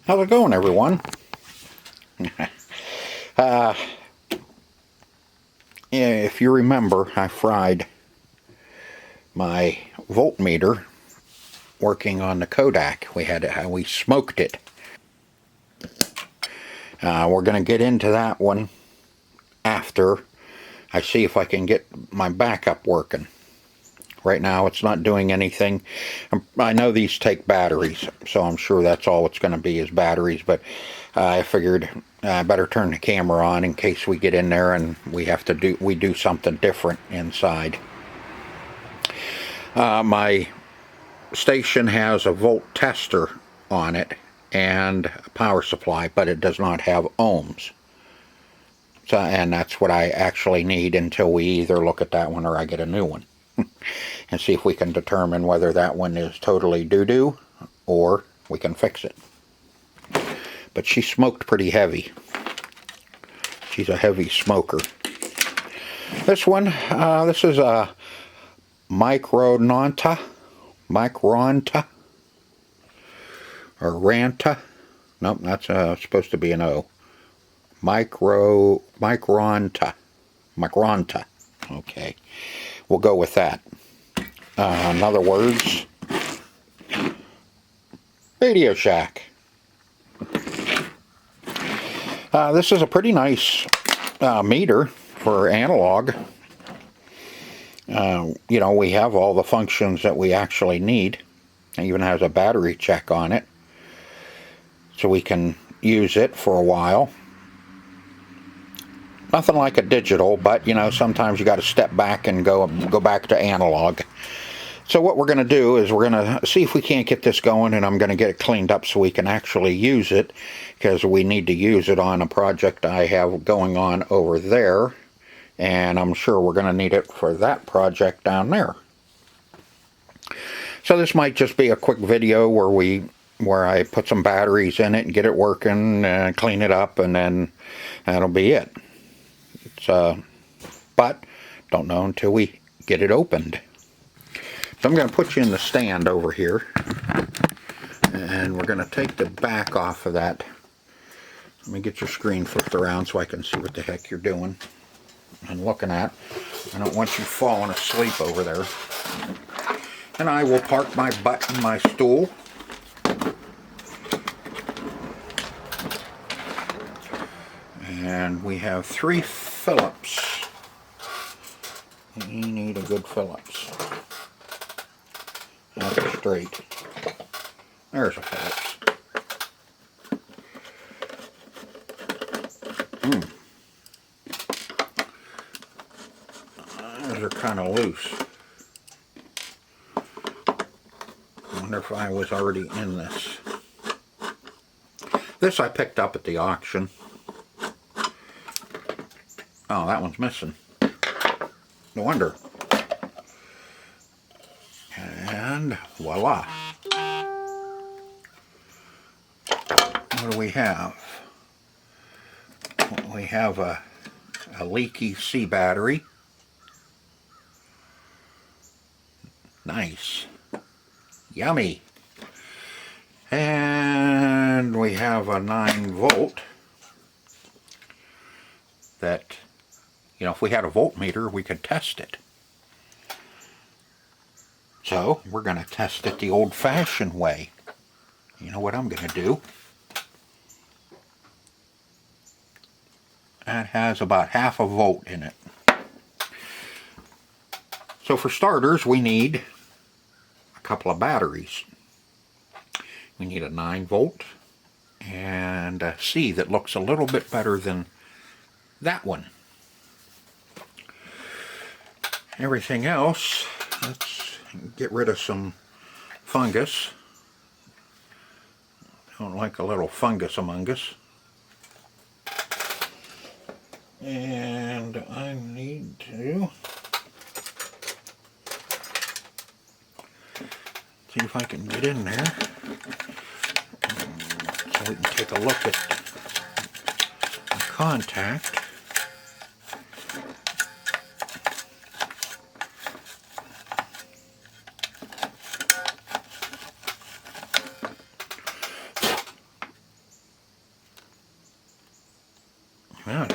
How's it going, everyone? Yeah, if you remember, I fried my voltmeter working on the Kodak. We smoked it. We're going to get into that one after I see if I can get my backup working. Right now it's not doing anything. I know these take batteries, so I'm sure that's all it's going to be is batteries, but I figured I better turn the camera on in case we get in there and we do something different inside. My station has a volt tester on it and a power supply, but it does not have ohms. So, and that's what I actually need until we either look at that one or I get a new one. And see if we can determine whether that one is totally doo-doo or we can fix it. But she smoked pretty heavy. She's a heavy smoker. This one, this is a Micronta, or Ranta. Nope, that's supposed to be an O. Micronta. Okay, we'll go with that. In other words, Radio Shack. This is a pretty nice meter for analog. You know, we have all the functions that we actually need. It even has a battery check on it, so we can use it for a while. Nothing like a digital, but you know, sometimes you got to step back and go back to analog. So what we're going to do is we're going to see if we can't get this going, and I'm going to get it cleaned up so we can actually use it, because we need to use it on a project I have going on over there, and I'm sure we're going to need it for that project down there. So this might just be a quick video where I put some batteries in it and get it working and clean it up, and then that'll be it. But don't know until we get it opened. So I'm going to put you in the stand over here, and we're going to take the back off of that. Let me get your screen flipped around so I can see what the heck you're doing and looking at. I don't want you falling asleep over there. And I will park my butt in my stool. And we have 3 Phillips. You need a good Phillips. That's straight. There's a Phillips. Those are kind of loose. I wonder if I was already in this. This I picked up at the auction. Oh, that one's missing. No wonder. And voila. What do we have? We have a leaky C battery. Nice. Yummy. And we have a 9-volt that, you know, if we had a voltmeter, we could test it. So we're going to test it the old-fashioned way. You know what I'm going to do? That has about half a volt in it. So for starters, we need a couple of batteries. We need a 9-volt and a C that looks a little bit better than that one. Everything else, let's get rid of some fungus. Don't like a little fungus among us. And I need to see if I can get in there so we can take a look at the contact. Well, it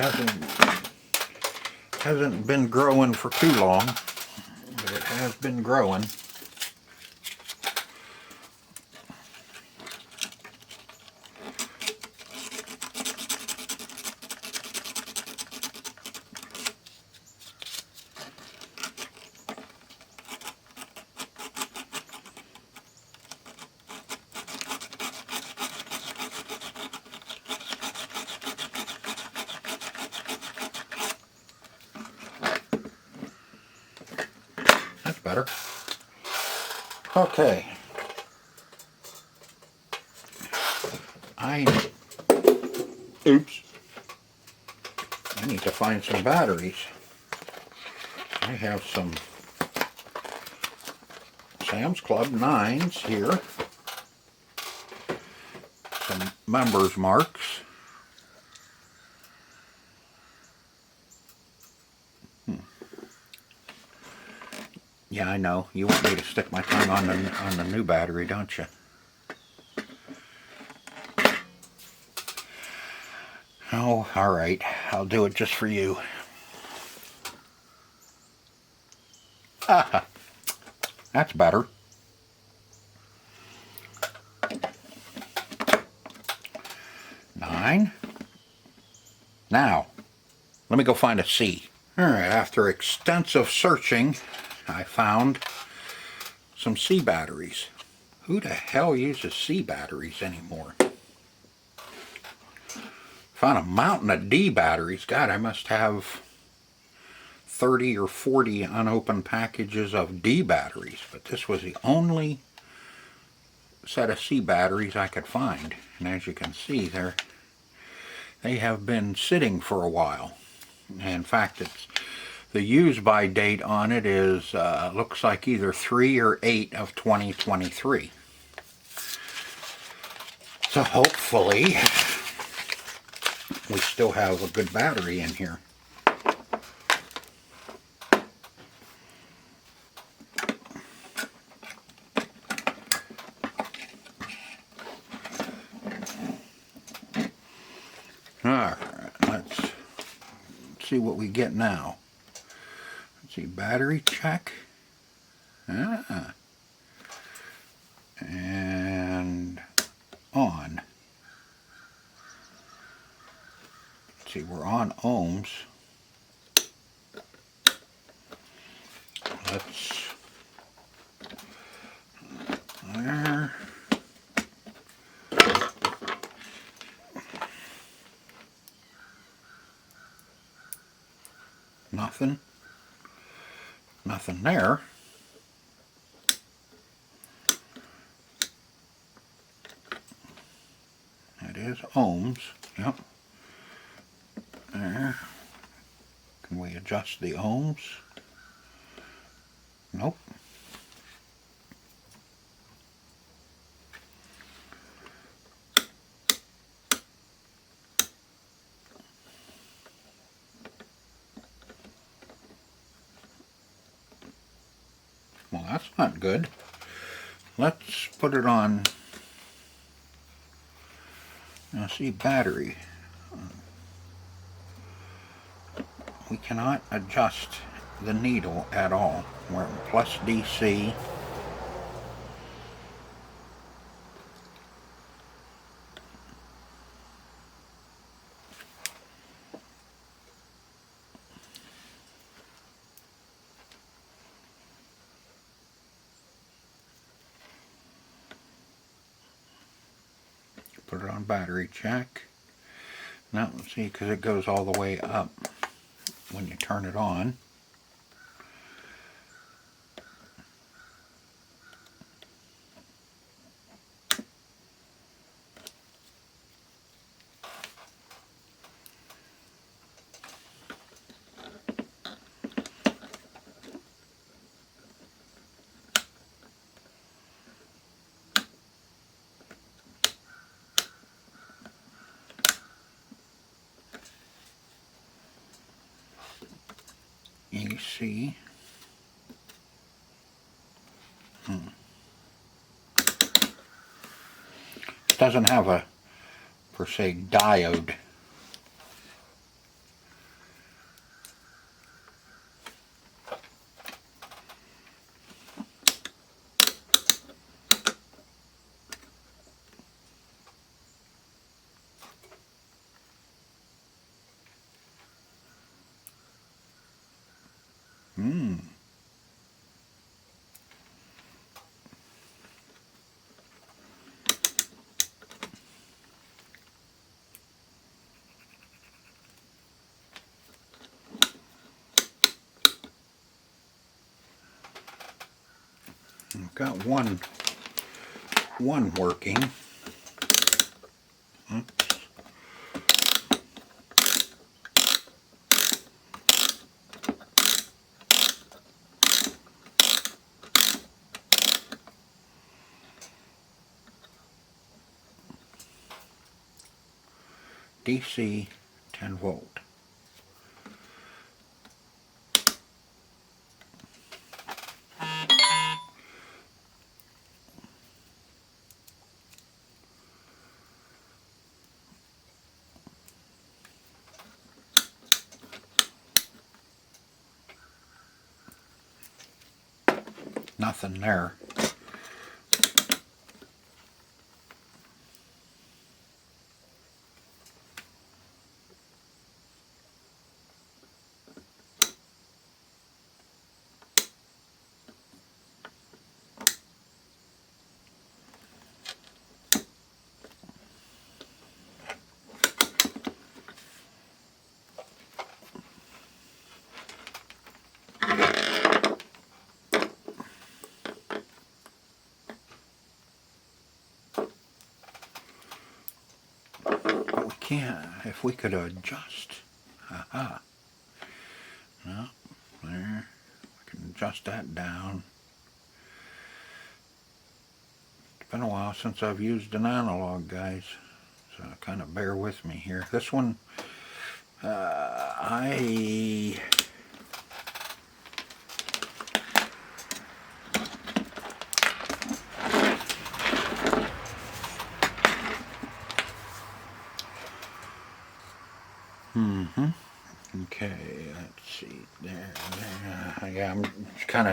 hasn't been growing for too long, but it has been growing. That's better. Okay. Oops. I need to find some batteries. I have some Sam's Club 9s here. Some members marks. Yeah, I know. You want me to stick my tongue on the new battery, don't you? Oh, all right. I'll do it just for you. Ah, that's better. Nine. Now, let me go find a C. All right, after extensive searching, I found some C batteries. Who the hell uses C batteries anymore? Found a mountain of D batteries. God, I must have 30 or 40 unopened packages of D batteries, but this was the only set of C batteries I could find. And as you can see, they have been sitting for a while. In fact, the use by date on it is looks like either 3 or 8 of 2023. So hopefully we still have a good battery in here. Alright, let's see what we get now. Let's see, battery check. And on. Let's see, we're on ohms. Let's there. Nothing there. That is ohms. Yep. There. Can we adjust the ohms? Nope. Well, that's not good. Let's put it on. Now see, battery. We cannot adjust the needle at all. We're at plus DC. Put it on battery check. Now, see, because it goes all the way up when you turn it on. AC. It doesn't have a per se diode. got one working. DC 10 volt. Nothing there. If we could adjust, no, there, we can adjust that down. It's been a while since I've used an analog, guys, so kind of bear with me here. This one, okay, let's see, there, yeah, I'm just kind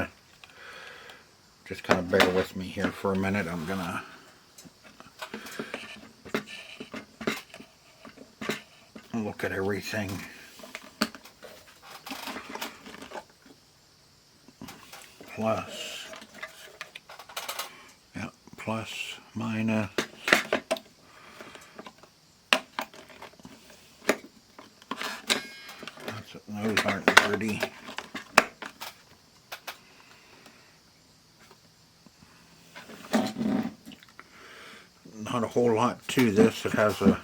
of bear with me here for a minute. I'm gonna look at everything. Plus, yeah, plus, minus. Those aren't dirty. Not a whole lot to this. It has a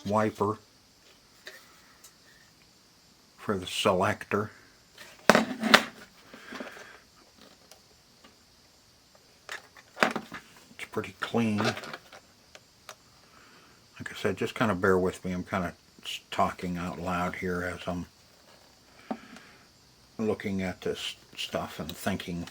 wiper for the selector. It's pretty clean. Like I said, just kind of bear with me. I'm kind of talking out loud here as I'm looking at this stuff and thinking.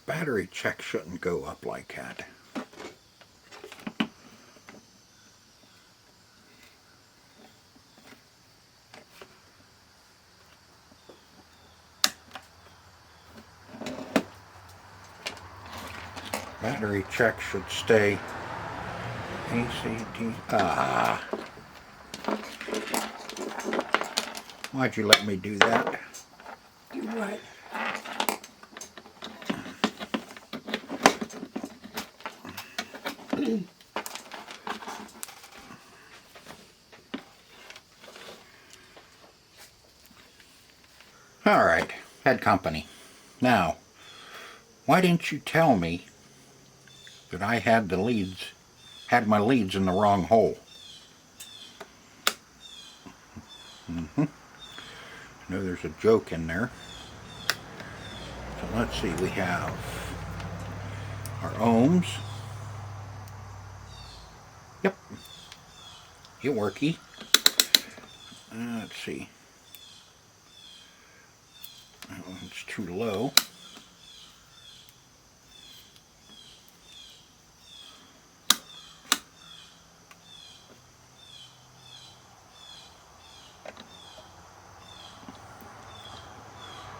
Battery check shouldn't go up like that. Battery check should stay ACD. Why'd you let me do that? Do what? Alright, had company. Now, why didn't you tell me that I had the leads, had my leads in the wrong hole? I know there's a joke in there. So let's see, we have our ohms. Yep. You worky. Let's see. That one's too low.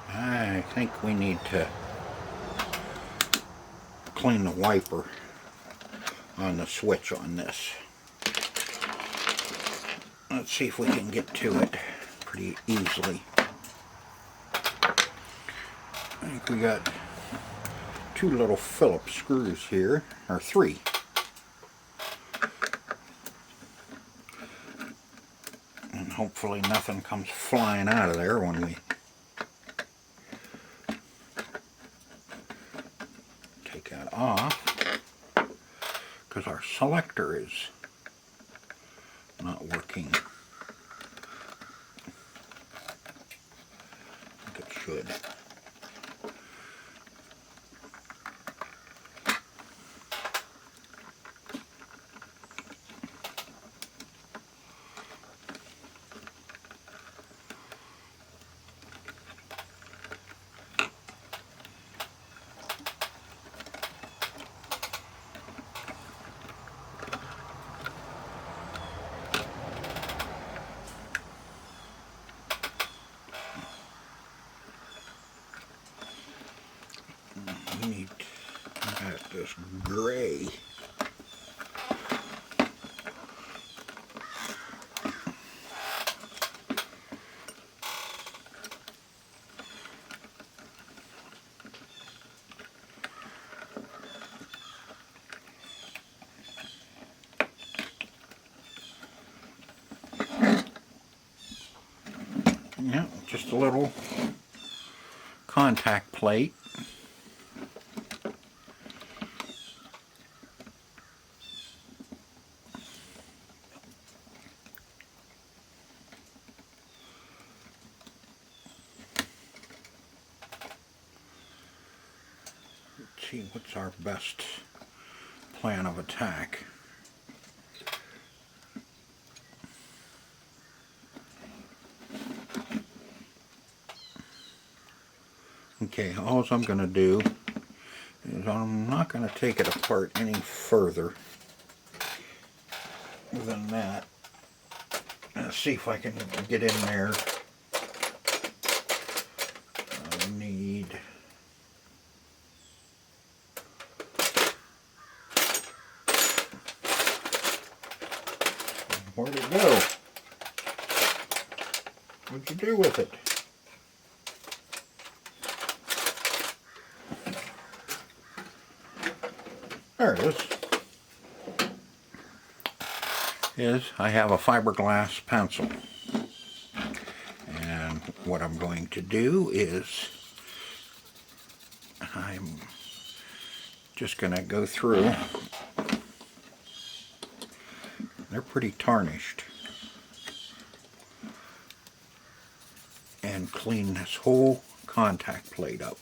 I think we need to clean the wiper on the switch on this. Let's see if we can get to it pretty easily. I think we got two little Phillips screws here, or three. And hopefully nothing comes flying out of there when we take that off, because our selector is not working. I think it should. We need this gray. Yeah, just a little contact plate. Let's see, what's our best plan of attack? Okay, all I'm going to do is I'm not going to take it apart any further than that. Let's see if I can get in there. I need where'd it go? What'd you do with it? There it is. I have a fiberglass pencil, and what I'm going to do is I'm just going to go through. They're pretty tarnished, and clean this whole contact plate up.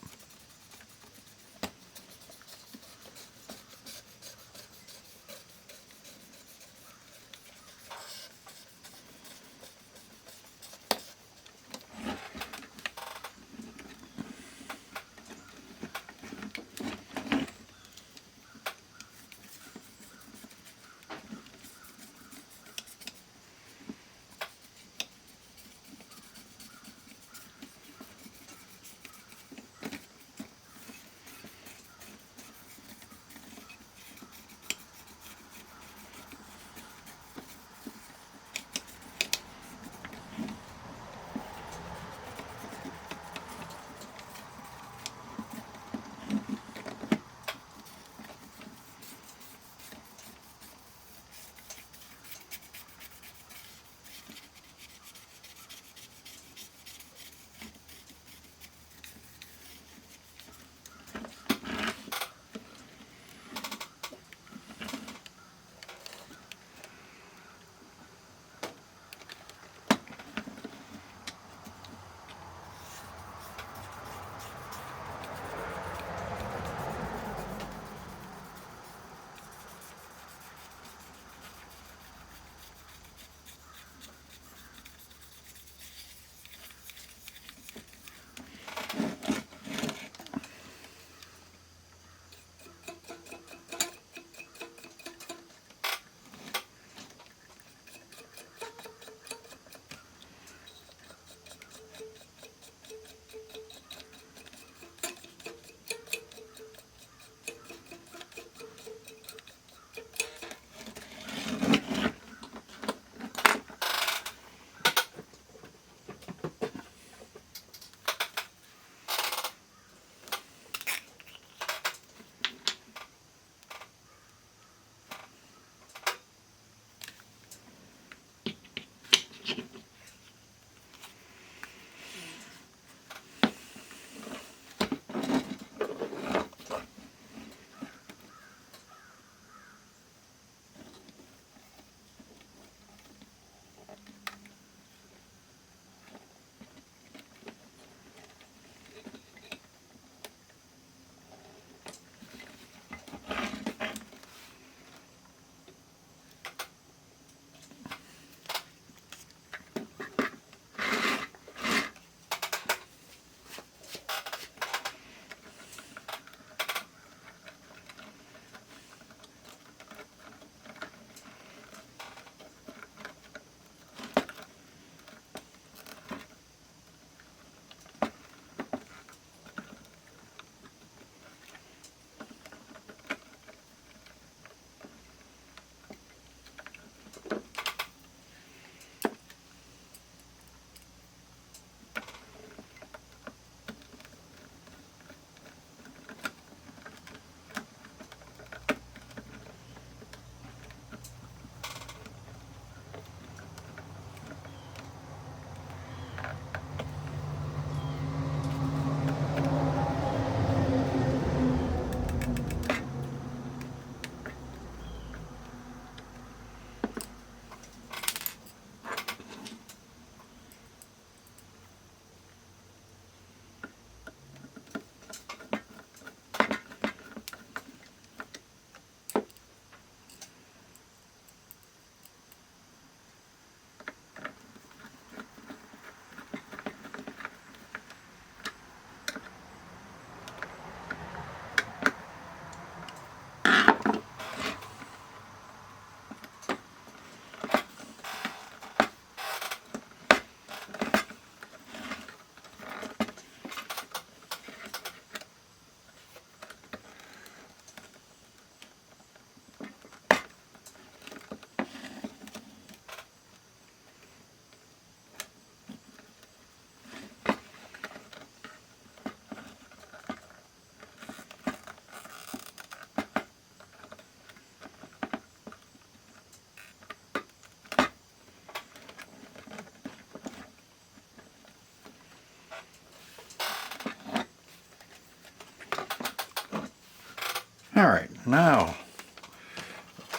Alright, now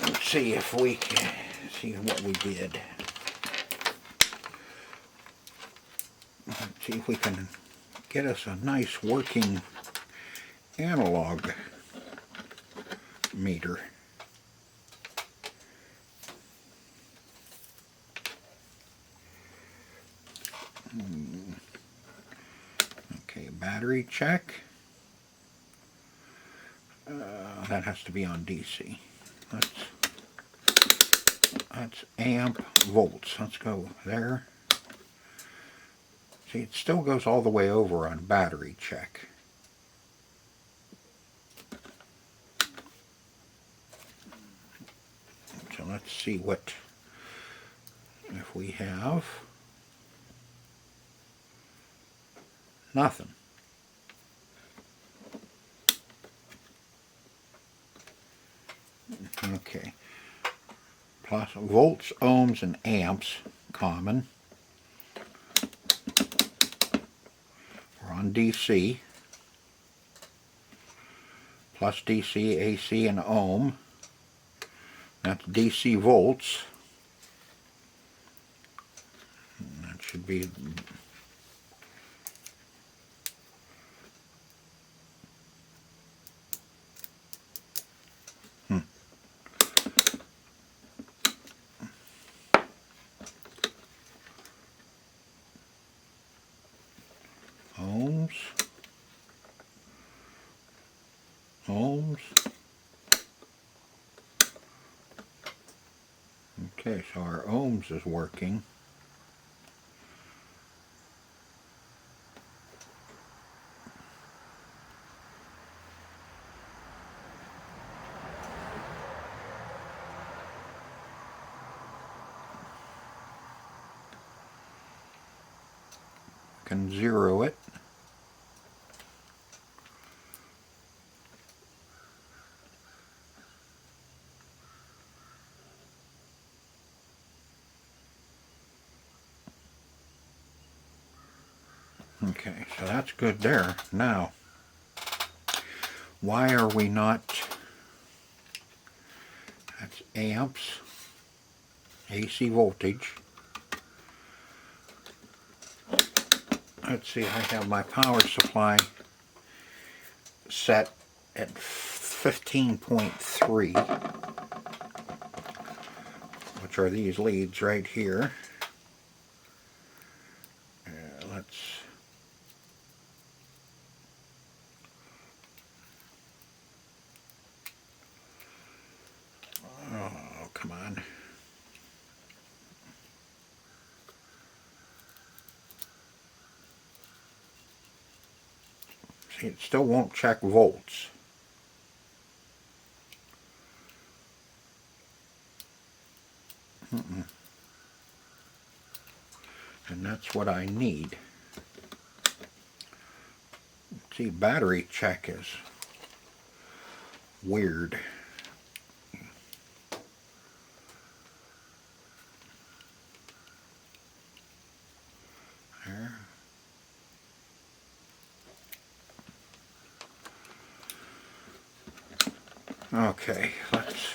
let's see if we can see what we did. Let's see if we can get us a nice working analog meter. Okay, battery check. That has to be on DC. That's amp volts. Let's go there. See, it still goes all the way over on battery check. So let's see what if we have nothing. Okay. Plus volts, ohms, and amps common. We're on DC. Plus DC, AC, and ohm. That's DC volts. That should be ohms. Okay, so our ohms is working. Can zero it. Okay, so that's good there. Now, why are we not, that's amps, AC voltage. Let's see, I have my power supply set at 15.3, which are these leads right here. Let's oh, come on. See, it still won't check volts. And that's what I need. See, battery check is weird. There. Okay, let's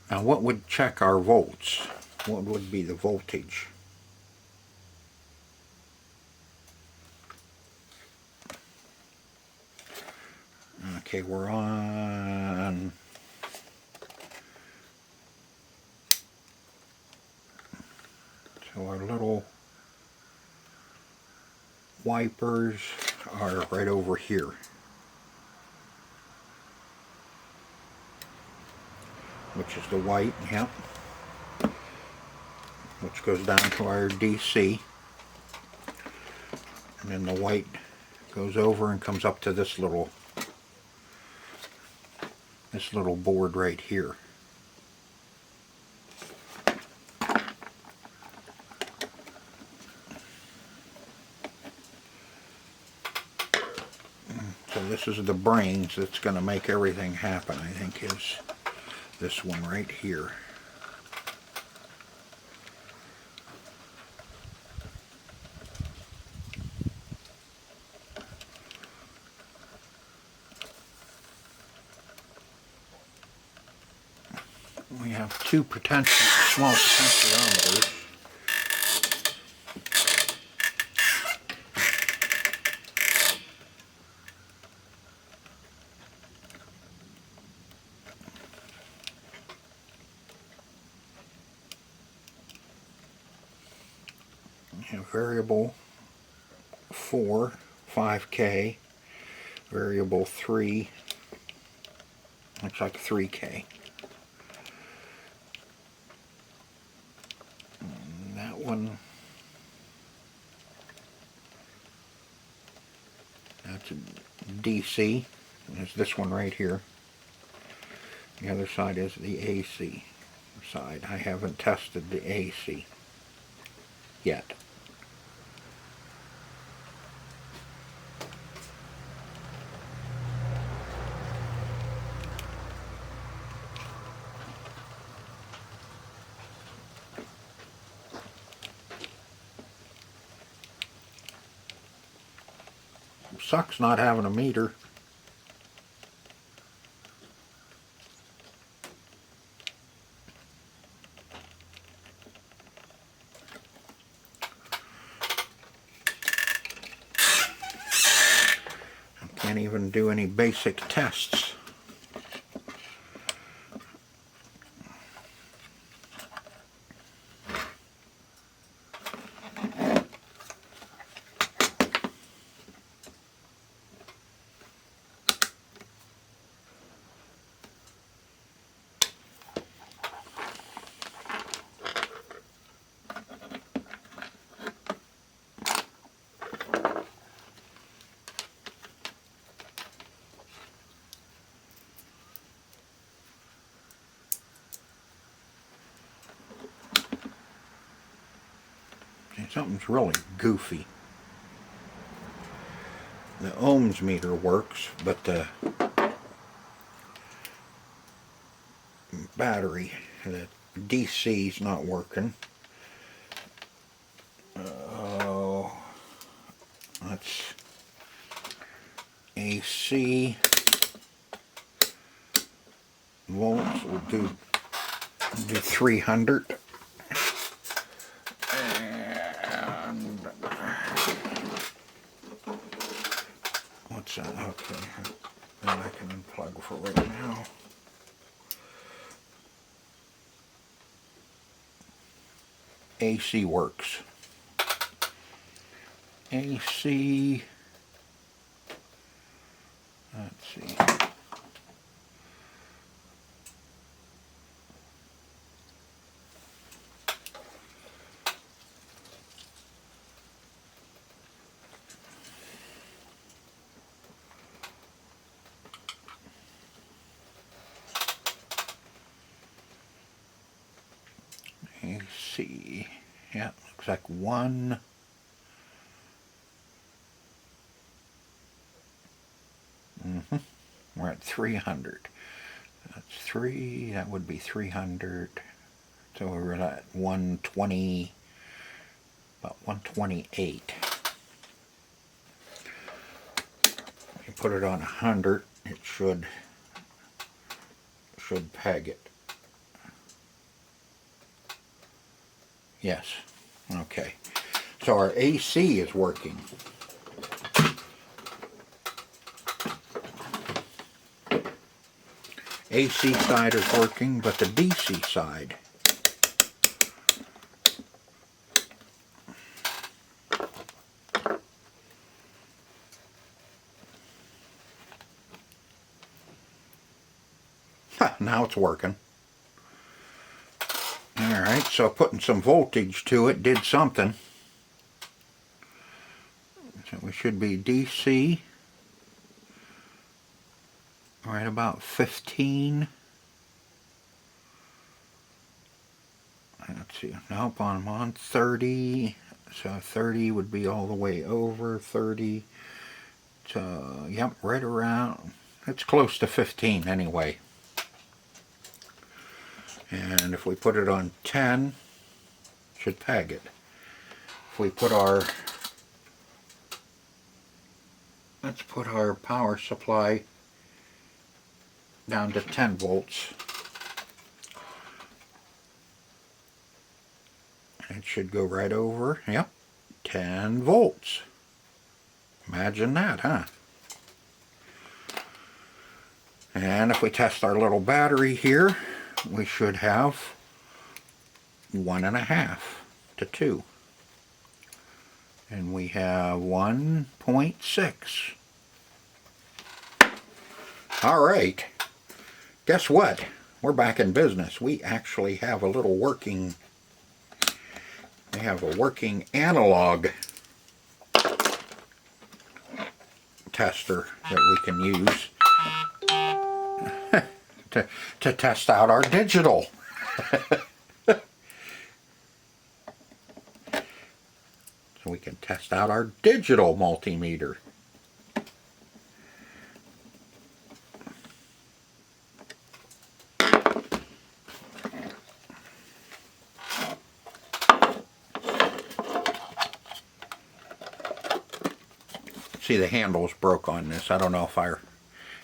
now what would check our volts? What would be the voltage? Okay, we're on so our little wipers are right over here, which is the white, yep, which goes down to our DC, and then the white goes over and comes up to this little board right here. So this is the brains that's going to make everything happen, I think, is this one right here. have two small potentiometers. Variable 4, 5K, variable 3, looks like 3K. And that one, that's a DC, there's this one right here. The other side is the AC side. I haven't tested the AC yet. Sucks not having a meter. Can't even do any basic tests. Something's really goofy. The ohms meter works, but the battery, the DC's not working. Oh, that's AC. Volts will do 300. What's that? Okay, then I can unplug for right now. AC works. AC, let's see. AC, yeah, looks like 1. We're at 300. That's 3, that would be 300. So we're at 120, about 128. If you put it on 100, it should peg it. Yes, okay. So our AC is working. AC side is working, but the DC side, now it's working. Alright, so putting some voltage to it did something. So we should be DC right about 15. Let's see, nope, I'm on 30. So 30 would be all the way over 30. So, yep, right around, it's close to 15 anyway. And if we put it on 10, should peg it. If we put our, let's put our power supply down to 10 volts. it should go right over, yep, 10 volts. Imagine that, huh? And if we test our little battery here, we should have 1.5 to 2. And we have 1.6. Alright, guess what? We're back in business. We actually have a little working, we have a working analog tester that we can use to test out our digital. So we can test out our digital multimeter. See, the handle's broke on this. I don't know if I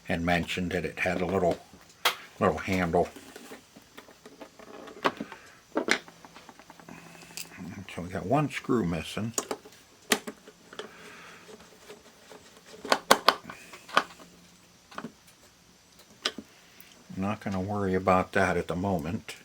had mentioned that it had a little handle. So we got one screw missing. I'm not going to worry about that at the moment.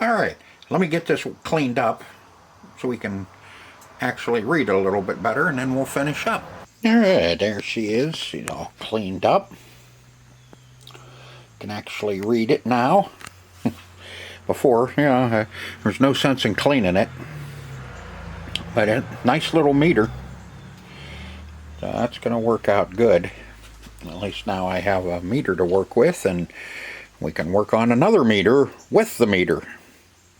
Alright, let me get this cleaned up so we can actually read a little bit better, and then we'll finish up. Alright, there she is. She's all cleaned up. Can actually read it now. Before, you know, there's no sense in cleaning it. But a nice little meter. So that's going to work out good. At least now I have a meter to work with, and we can work on another meter with the meter.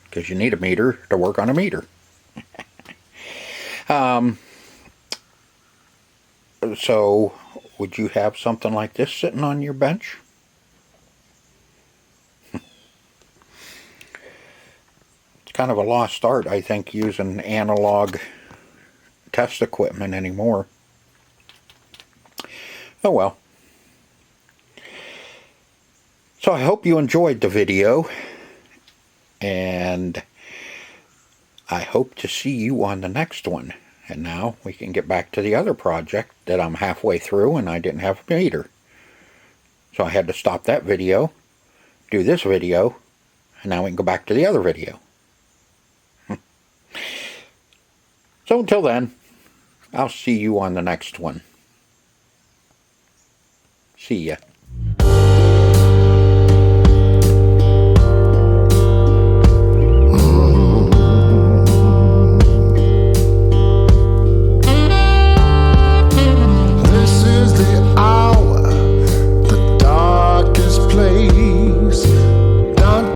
Because you need a meter to work on a meter. So, would you have something like this sitting on your bench? It's kind of a lost art, I think, using analog test equipment anymore. Oh well. So I hope you enjoyed the video, and I hope to see you on the next one. And now we can get back to the other project that I'm halfway through and I didn't have a meter. So I had to stop that video, do this video, and now we can go back to the other video. So until then, I'll see you on the next one. See ya.